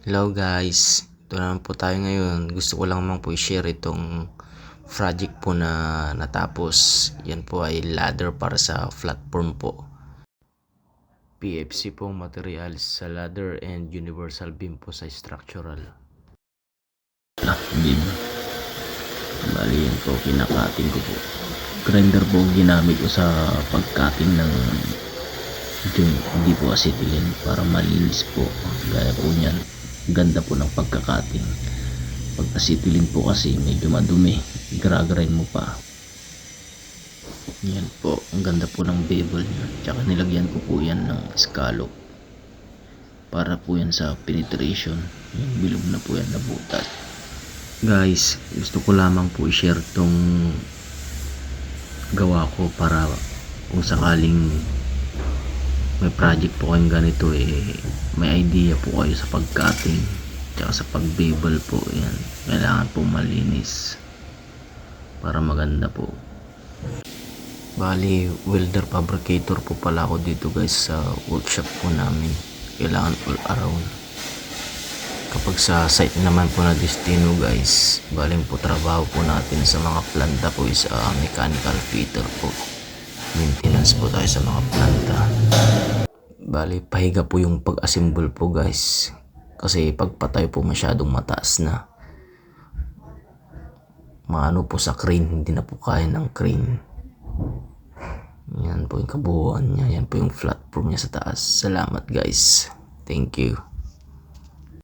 Hello guys, ito naman po tayo ngayon. Gusto ko lang po i-share itong project po na natapos. Yan po ay ladder para sa platform po. PFC pong materials sa ladder and universal beam po sa structural. Beam. Bali yan po, kinakating ko po. Grinder po ginamit ko sa pagkating ng joint, hindi po acetylene, para malinis po. Gaya po niyan, ganda po ng pagkakating. Pag acetylene po kasi medyo madumi, gragrind mo pa. Yan po, ang ganda po ng bevel niya. Tsaka nilagyan ko po yan ng scallop para po yan sa penetration. Yung bilog na po yan na butas. Guys, gusto ko lamang po i-share tong gawa ko para kung sakaling may project po kayong ganito may idea po kayo sa pag-cutting tsaka sa pag-bevel po. Yan, kailangan po malinis para maganda po. Bali, welder fabricator po pala ako dito guys sa workshop po namin. Kailangan all around. Kapag sa site naman po na destino guys, baling po trabaho po natin sa mga planta po is mechanical fitter po. Maintenance po tayo sa mga planta. Bali, pahiga po yung pag-assemble po guys. Kasi pagpatay po masyadong mataas na. Maano po sa crane, hindi na po kaya ng crane. Yan po yung kabuuan niya. Yan po yung platform niya sa taas. Salamat guys. Thank you.